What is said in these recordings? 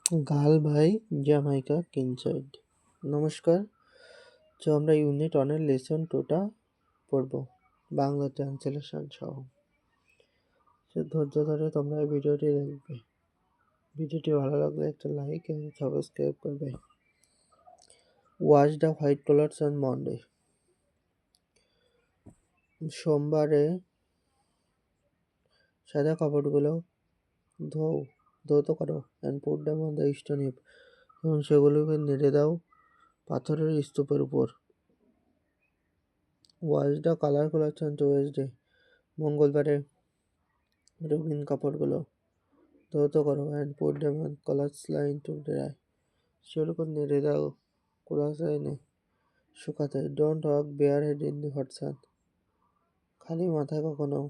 গাল ভাই জ্যামাইকা কিনসাইড। নমস্কার। আমরা ইউনিট ওয়ানের লেসন 2টা পড়ব, বাংলা ট্রান্সলেশন সহ। ধৈর্য ধরে তোমরা এই ভিডিওটি দেখবে। ভিডিওটি ভালো লাগলে একটা লাইক এবং সাবস্ক্রাইব করবে। Wash the white colours on Monday. সোমবারে সাদা কাপড়গুলো ধৌত করো and put them on the stone heap, এবং সেগুলোকে নেড়ে দাও পাথরের স্তূপের উপর। Wash the colour colours on Tuesday. মঙ্গলবারে রঙিন কাপড়গুলো ধৌত করো and put them on colours line to dry. সেগুলোকে নেড়ে দাও কলার্স লাইনে শুকাতে। Don't walk bare head in the hot sun. খালি মাথায় কখনো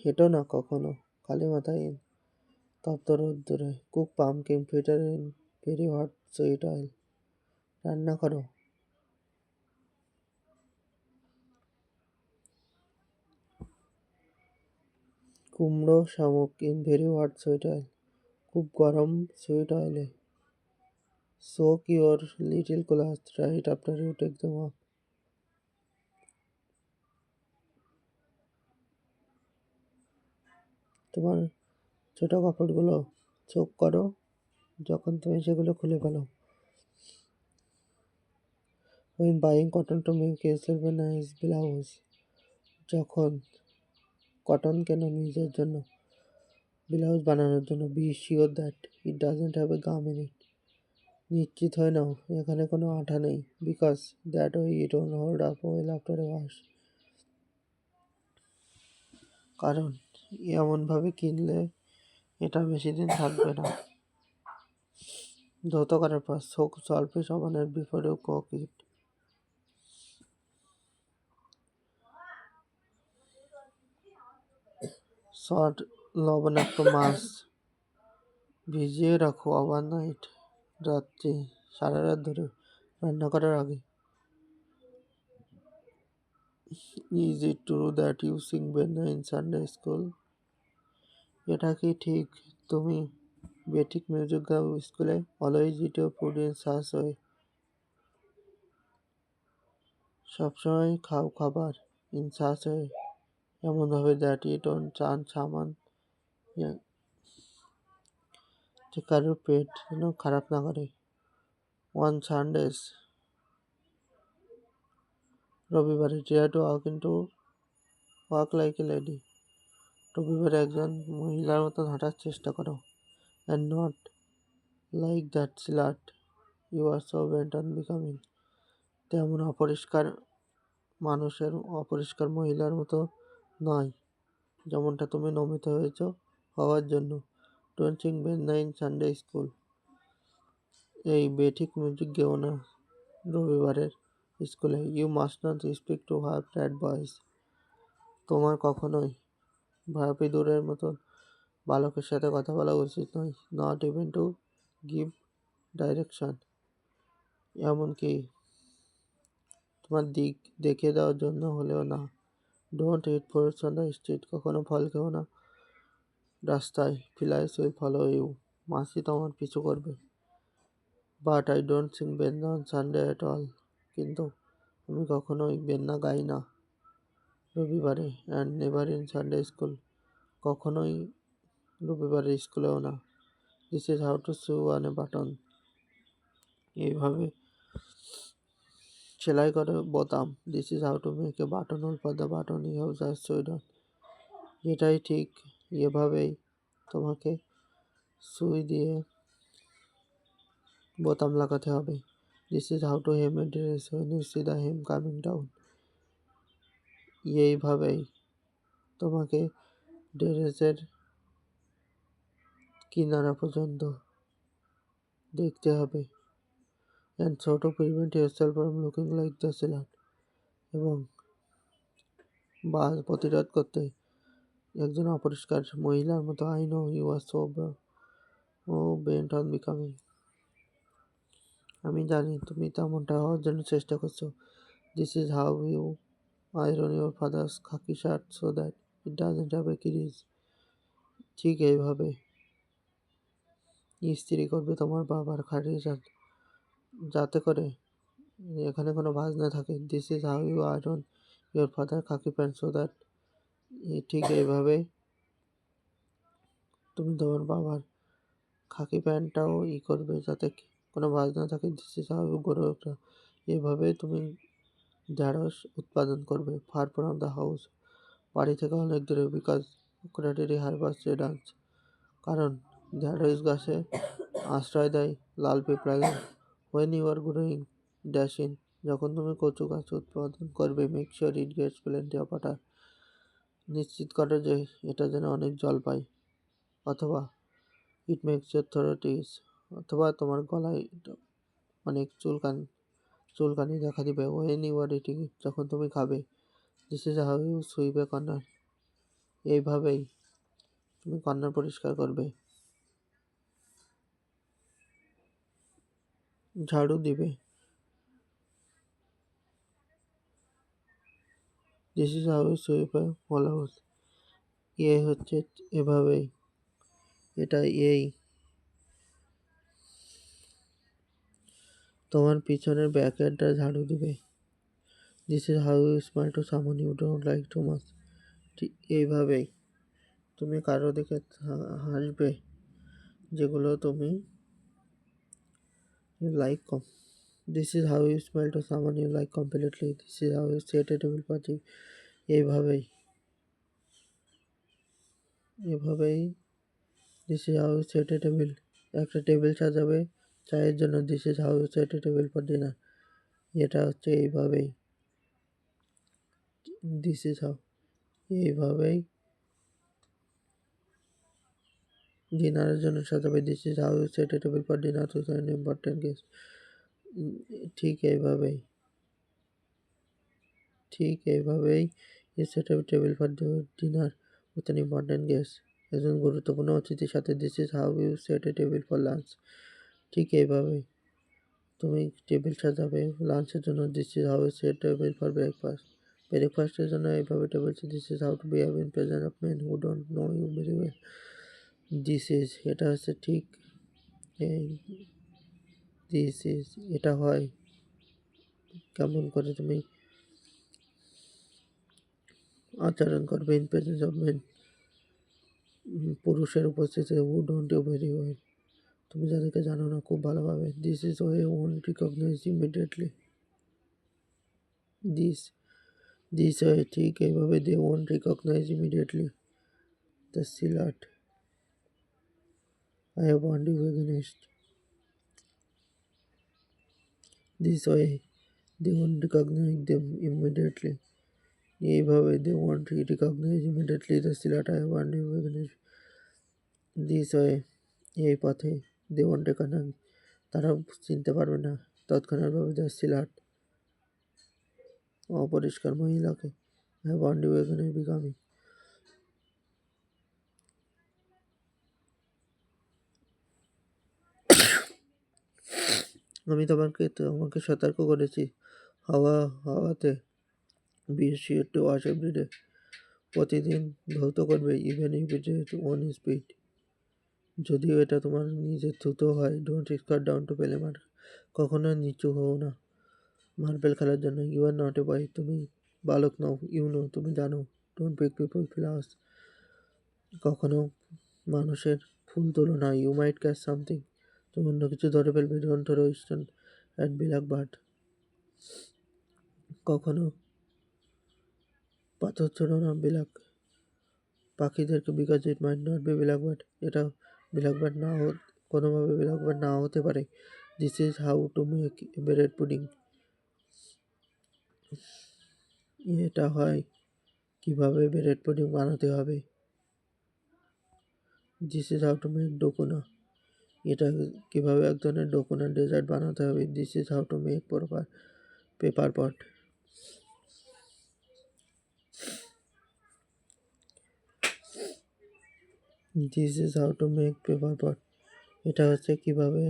হেঁটো না কখনো খালি মাথায় তপ্ত রোদ্দুরে। Cook pumpkin fritter in very hot sweet oil. রান্না করো কুমড়ো শামুক in very hot sweet oil, খুব গরম সুইট অয়েলে। Soak your little cloth right after you take them off. তোমার ছোট কাপড়গুলো চোখ করো যখন তুমি সেগুলো খুলে ফেলো। When buying cotton to make yourself a nice blouse. যখন কটন কেন নিজের জন্য ব্লাউজ বানানোর জন্য। Be sure that it doesn't have a gum in it. নিশ্চিত হয়ে নাও এখানে কোনো আঠা নেই। Because that way it won't hold up well after a wash. কারণ এমনভাবে কিনলে এটা বেশি দিন থাকবে না। ধৌত করার পর সোক সলফে সাবানের before you cook it. Salt লবণাক্ত মাছ ভিজিয়ে রাখো ওভারনাইট, রাত্রে সারা রাত ধরে রান্না করার আগে। Is it true that you sing benna in Sunday school? এটা কি ঠিক তুমি বেটিক মিউজিক গাও স্কুলে? Always eat your food in such way. সবসময় খাও খাবার ইন সাচ ওয়ে, এমনভাবে দ্যাট ইট ওন চান সামান, যে কারোর পেট যেন খারাপ না করে। ওয়ান সানডেস, রবিবারে try to walk like a lady. রবিবারে একজন মহিলার মতন হাঁটার চেষ্টা করো। And not like that slut you R so bent on becoming. তেমন অপরিষ্কার মহিলার মতো নয় যেমনটা তুমি নমিত হয়েছ হওয়ার জন্য। Don't sing benna in Sunday school. এই বেঠিক মিউজিক গেও না রবিবারের স্কুলে। You must not speak to wharf rat boys. তোমার কখনোই ভাপিদুরের মতন বালকের সাথে কথা বলা উচিত নয়। Not even to give direction, এমনকি তোমার দিক দেখিয়ে দেওয়ার জন্য হলেও না। Don't eat fruits on the street. কখনো ফল খেও না রাস্তায়। Flies will follow you. মাছি তোমার পিছু করবে। But I don't sing benna on Sunday at all. কিন্তু আমি কখনোই বেন্না গাই না রবিবারে। And never in Sunday school. কখনোই রবিবারের স্কুলেও না। This is how to sew on a button. এইভাবে সেলাই করে বোতাম। This is how to make a button hole for the button you have just sewed on. এটাই ঠিক, এভাবেই তোমাকে সুই দিয়ে বোতাম লাগাতে হবে। This is how to hem a dress when you see the hem coming down. এইভাবেই তোমাকে ড্রেসের কিনারা পর্যন্ত দেখতে হবে। And so to prevent yourself from looking like the slut. এবং প্রতিরোধ করতে একজন অপরিষ্কার মহিলার মতো। I know you R so bent on becoming. আমি জানি তুমি তেমনটা হওয়ার জন্য চেষ্টা করছো। This is how you iron your father's khaki shirt so that it doesn't have a crease. ঠিক এইভাবে ইস্ত্রি করবে তোমার বাবার খাটে, যাতে করে এখানে কোনো ভাঁজ না থাকে। This is how you iron your father khaki pant so that, ঠিক এইভাবে তুমি তোমার বাবার খাকি প্যান্টটাও করবে যাতে কোনো ভাঁজ না থাকে। This is how you grow up, এইভাবে তুমি ঢ্যাঁড়স উৎপাদন করবে। ফার ফ্রম দ্য হাউস, বাড়ি থেকে অনেক দূরে। বিকজ ক্রেডিটি হারবাস ডান্স, কারণ ঢ্যাঁড়স গাছে আশ্রয় দেয় লাল পিঁপড়াদের। When you are growing dasheen, যখন তুমি কচু গাছ উৎপাদন করবে। Make sure it gets plenty of water, নিশ্চিত করো যে এটা যেন অনেক জল পায়। অথবা it makes your throat itch, অথবা তোমার গলায় অনেক চুলকানি দেখা দিবে। ওয়েন ইউ আর ইটিং, যখন তুমি খাবে। This is how you sweep a corner, এইভাবেই তুমি কর্নার পরিষ্কার করবে, ঝাড়ু দিবে। This is how you sweep a whole house, হচ্ছে এভাবেই, এটা তোমার পিছনের ব্যাকয়ার্ডটা ঝাড়ু দিবে। This is how you smile to someone you don't like too much, ঠিক এইভাবেই তুমি কারো দিকে হাসবে যেগুলো তুমি লাইক কম। This is how you smile to someone you like completely. This is how you set a table for tea, এইভাবেই this is how you set a table, একটা টেবিল সাজাবে চায়ের জন্য। This is how you set a table for dinner, এটা হচ্ছে এইভাবেই। This is how, এইভাবেই ডিনারের জন্য সাজাবে। This is how you set a table for dinner to an important guest, ঠিক এইভাবেই you set a table for dinner with an important guest, একজন গুরুত্বপূর্ণ অতিথির সাথে। This is how you set a table for lunch, ঠিক এইভাবেই তুমি table সাজাবে লাঞ্চের জন্য। This is how you set table for ব্রেকফাস্টের জন্য এইভাবে table. This is how to behave in present of men who don't know you very well. This is, এটা হচ্ছে ঠিক এই, দিস ইজ, এটা হয় কেমন করে তুমি আচরণ করবে ইন প্রেজেন্স অফ মেন, পুরুষের উপস্থিতিতে। Who don't you very well, তুমি যাদেরকে জানো না খুব ভালোভাবে। This is way won't recognize immediately, this way, ঠিক এইভাবে they won't recognize immediately the slut I have warned you against. This way they won't recognize them immediately, এইভাবে they won't recognize immediately the slut I have warned you against. This way, এই পথে। দে won't recognise, তারা চিনতে পারবে না তৎক্ষণাৎভাবে the slut, অপরিষ্কার মহিলাকে। I have warned you against becoming, আমি তোমাকে সতর্ক করেছি। হাওয়াতে be sure to wash every day, প্রতিদিন ধৌত করবে। Even if it is own spit, যদিও এটা তোমার নিজের ধুতো হয়। Don't squat down to play মার, কখনো নিচু হও না মার্বেল খেলার জন্য। ইউ আর নট এ বয়, তুমি বালক নও। ইউ নো, তুমি জানো। ডোন্ট পিক পিপল ফ্লাওয়ার্স, কখনো মানুষের ফুল তোলো না। ইউ মাইট ক্যাচ সামথিং, তুমি অন্য কিছু ধরে ফেলবে। Don't throw stone at black bird, কখনো পাথর ছোড়ো না বিলাক পাখিদেরকে। Because it might not be black bird, এটা বিলাক বার্ড না কোনোভাবে বিলাক বার্ড নাও হতে পারে। This is how to make bread pudding, এটা হয় কিভাবে ব্রেড পুডিং বানাতে হবে। This is how to make doukona, এটা কিভাবে এক ধরনের ডোকোনা ডেজার্ট বানাতে হবে। This is how to make pepper pot, this is how to make pepper pot, এটা হচ্ছে কিভাবে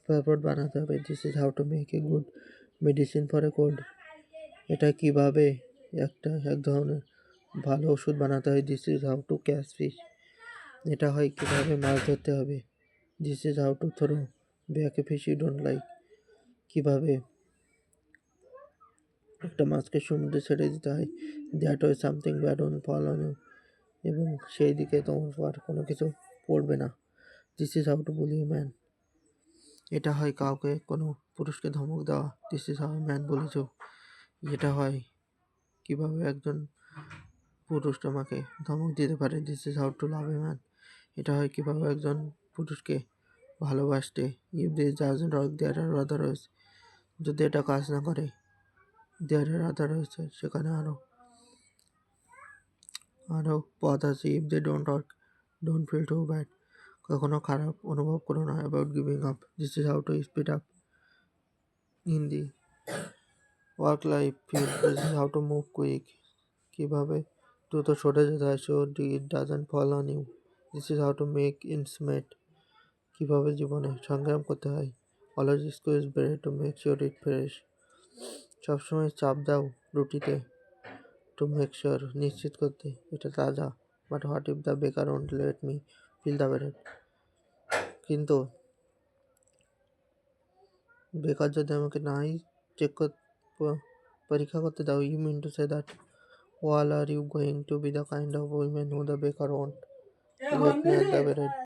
পেপার পট বানাতে হবে। This is how to make a good medicine for a cold, এটা কিভাবে এক ধরনের ভালো ওষুধ বানাতে হয়। This is how to catch fish, এটা হয় কিভাবে মাছ ধরতে হবে। This is how to throw back a fish you don't like. কিভাবে একটা মাছকে সমুদ্রে ছেড়ে দিতে হয়। That way something bad won't fall on you. এবং সেই দিকে তোমার উপর কোনো কিছু পড়বে না। This is how to bully man. এটা হয় কাউকে কোনো পুরুষকে ধমক দেওয়া। This is how man bullies. এটা হয় কিভাবে একজন পুরুষ তোমাকে ধমক দিতে পারে। This is how to love a man. এটা হয় কিভাবে একজন পুরুষকে ভালোবাসতে। If this doesn't work there are other ways. যদি এটা কাজ না করে দেয়ার আর আদার রয়েছে, সেখানে আরও পথ আছে। If they don't work don't feel too bad. কখনো খারাপ অনুভব করো না about giving up. This is how to speed up in the work life field. This is how to move quick. কীভাবে দ্রুত সরে যেতে হয়। So it doesn't fall on you. This is how to make ইনস মেট। কীভাবে জীবনে সংগ্রাম করতে হয়। Always squeeze bread to make sure it fresh. সবসময় চাপ দাও রুটিতে টু মেক শিওর নিশ্চিত করতে এটা তাজা। But what if the baker won't let me feel the bread. কিন্তু বেকার যদি আমাকে নাই পরীক্ষা করতে দাও। You mean to say that all are you going to be the kind of women who the baker won't let me at the bread.